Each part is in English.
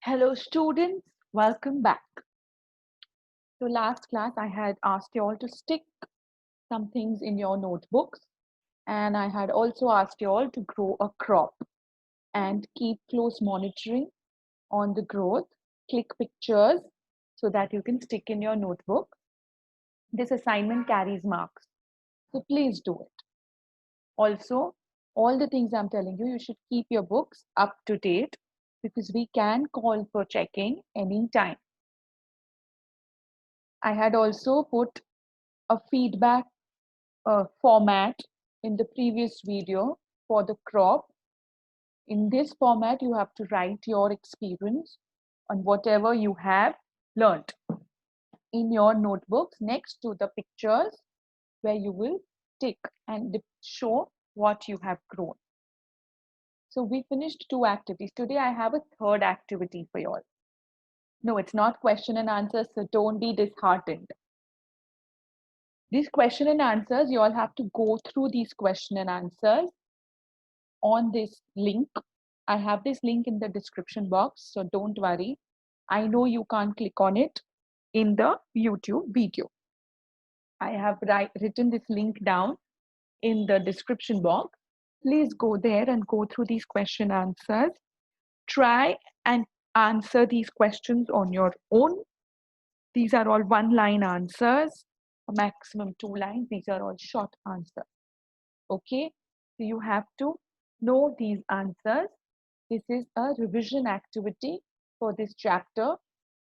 Hello students, welcome back. So last class I had asked you all to stick some things in your notebooks, and I had also asked you all to grow a crop and keep close monitoring on the growth. Click pictures so that you can stick in your notebook. This assignment carries marks, so please do it. Also, all the things I'm telling you, you should keep your books up to date because we can call for checking anytime. I had also put a feedback format in the previous video for the crop. In this format, you have to write your experience on whatever you have learned in your notebooks next to the pictures where you will tick and show what you have grown. So we finished 2 activities. Today I have a third activity for you all. No, it's not question and answer, so don't be disheartened. These question and answers, you all have to go through these question and answers on this link. I have this link in the description box, so don't worry. I know you can't click on it in the YouTube video. I have written this link down in the description box. Please go there and go through these question answers. Try and answer these questions on your own. These are all one-line answers, a maximum 2 lines. These are all short answers. Okay, so you have to know these answers. This is a revision activity for this chapter,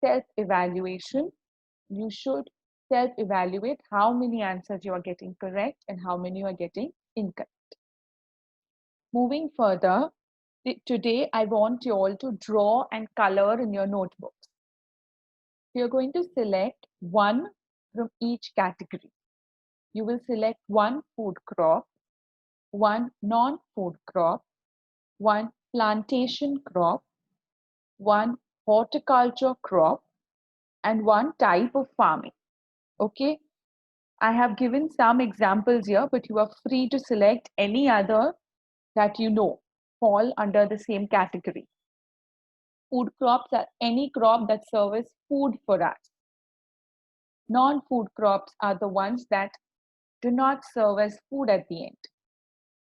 self-evaluation. You should self-evaluate how many answers you are getting correct and how many you are getting incorrect. Moving further, today I want you all to draw and color in your notebooks. You're going to select one from each category. You will select one food crop, one non-food crop, one plantation crop, one horticulture crop, and one type of farming. Okay, I have given some examples here, but you are free to select any other that you know fall under the same category. Food crops are any crop that serves food for us. Non-food crops are the ones that do not serve as food at the end.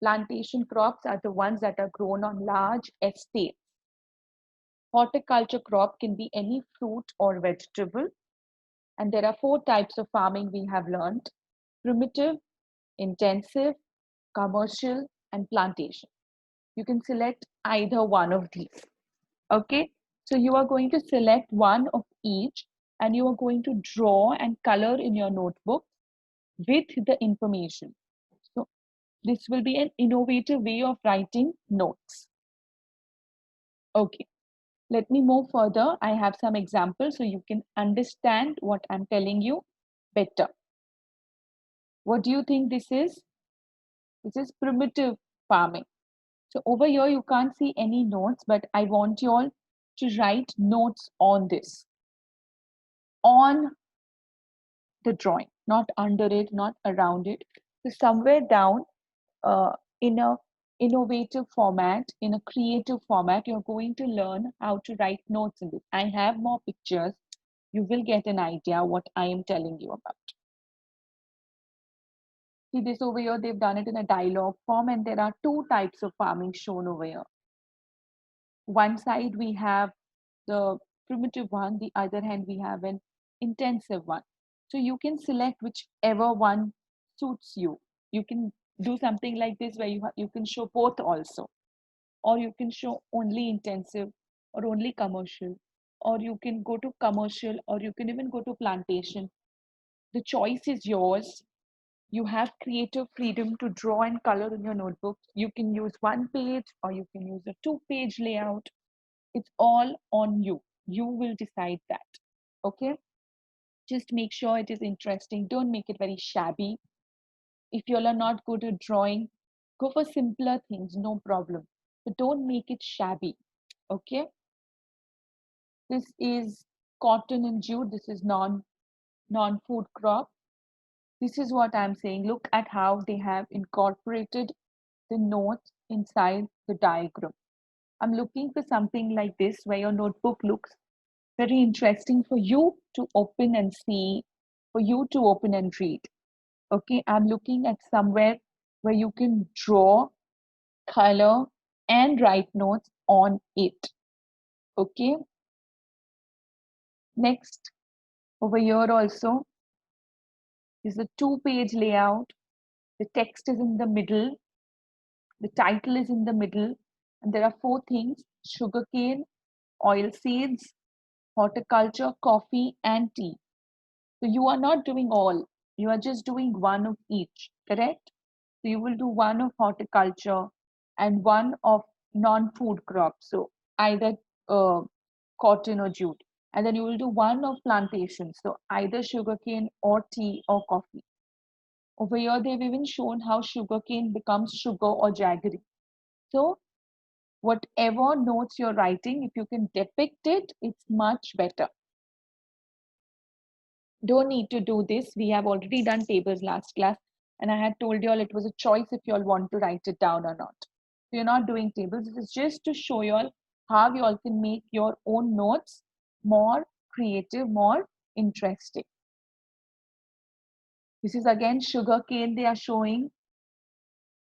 Plantation crops are the ones that are grown on large estates. Horticulture crop can be any fruit or vegetable. And there are 4 types of farming we have learned: primitive, intensive, commercial, and plantation. You can select either one of these. Okay, so you are going to select one of each and you are going to draw and color in your notebook with the information. So this will be an innovative way of writing notes. Okay, let me move further. I have some examples so you can understand what I'm telling you better. What do you think this is? This is primitive farming. So over here, you can't see any notes, but I want you all to write notes on this, on the drawing, not under it, not around it. So somewhere down in a innovative format, in a creative format, you're going to learn how to write notes in this. I have more pictures. You will get an idea what I am telling you about. See this over here, they've done it in a dialogue form, and there are 2 types of farming shown over here. One side we have the primitive one, the other hand we have an intensive one. So you can select whichever one suits you. You can do something like this where you can show both also, or you can show only intensive or only commercial, or you can go to commercial, or you can even go to plantation. The choice is yours. You have creative freedom to draw and color in your notebook. You can use 1 page or you can use a 2-page layout. It's all on you. You will decide that. Okay? Just make sure it is interesting. Don't make it very shabby. If you all are not good at drawing, go for simpler things, no problem. But don't make it shabby. Okay? This is cotton and jute. This is non-food crop. This is what I'm saying. Look at how they have incorporated the notes inside the diagram. I'm looking for something like this where your notebook looks very interesting for you to open and see, for you to open and read. Okay, I'm looking at somewhere where you can draw, color, and write notes on it. Okay, next, over here also is a two-page layout. The text is in the middle, the title is in the middle, and there are four things: sugarcane, oil seeds, horticulture, coffee, and tea. So you are not doing all, you are just doing one of each, correct? So you will do one of horticulture and one of non-food crops. So either cotton or jute. And then you will do one of plantation. So either sugarcane or tea or coffee. Over here, they've even shown how sugarcane becomes sugar or jaggery. So whatever notes you're writing, if you can depict it, it's much better. Don't need to do this. We have already done tables last class, and I had told you all it was a choice if you all want to write it down or not. So you're not doing tables. This is just to show you all how you all can make your own notes more creative, more interesting. This is again sugarcane they are showing.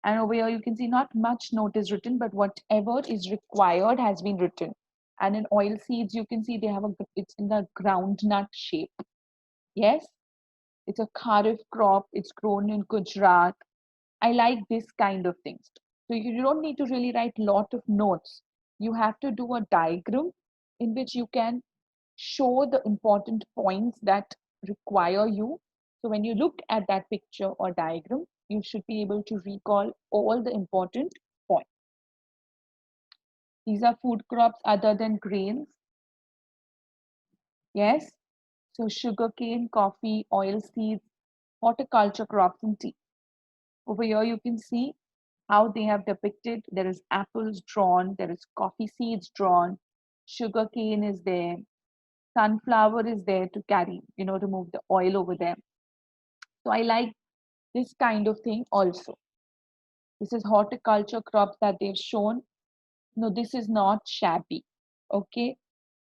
And over here you can see not much note is written, but whatever is required has been written. And in oil seeds, you can see they have it's in the groundnut shape. Yes, it's a kharif crop. It's grown in Gujarat. I like this kind of things. So you don't need to really write lot of notes. You have to do a diagram in which you can show the important points that require you. So when you look at that picture or diagram, you should be able to recall all the important points. These are food crops other than grains. Yes. So sugarcane, coffee, oil seeds, horticulture crops, and tea. Over here, you can see how they have depicted. There is apples drawn, there is coffee seeds drawn, sugarcane is there, sunflower is there to carry, remove the oil over there. So I like this kind of thing also. This is horticulture crops that they've shown. No, this is not shabby. Okay.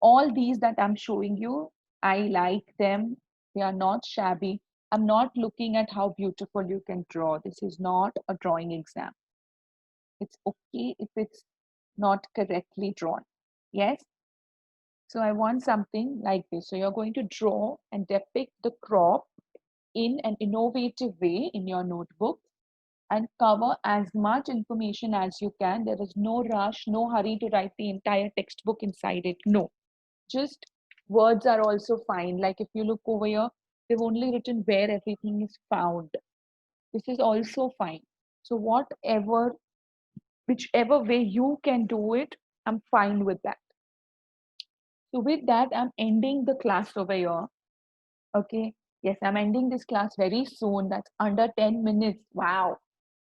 All these that I'm showing you, I like them. They are not shabby. I'm not looking at how beautiful you can draw. This is not a drawing exam. It's okay if it's not correctly drawn. Yes. So I want something like this. So you're going to draw and depict the crop in an innovative way in your notebook and cover as much information as you can. There is no rush, no hurry to write the entire textbook inside it. No, just words are also fine. Like if you look over here, they've only written where everything is found. This is also fine. So whichever way you can do it, I'm fine with that. So with that, I'm ending the class over here. Okay. Yes, I'm ending this class very soon. That's under 10 minutes. Wow.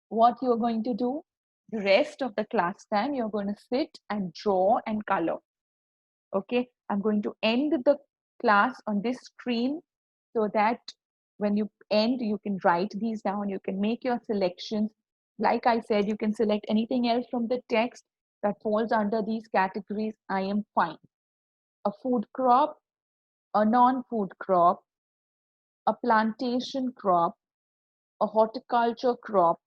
What you're going to do, the rest of the class time, you're going to sit and draw and color. Okay. I'm going to end the class on this screen so that when you end, you can write these down. You can make your selections. Like I said, you can select anything else from the text that falls under these categories. I am fine. A food crop, a non-food crop, a plantation crop, a horticulture crop,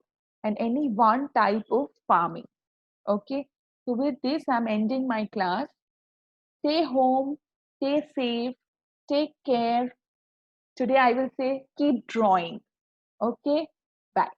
and any one type of farming. Okay, so with this, I'm ending my class. Stay home, stay safe, take care. Today, I will say keep drawing. Okay, bye.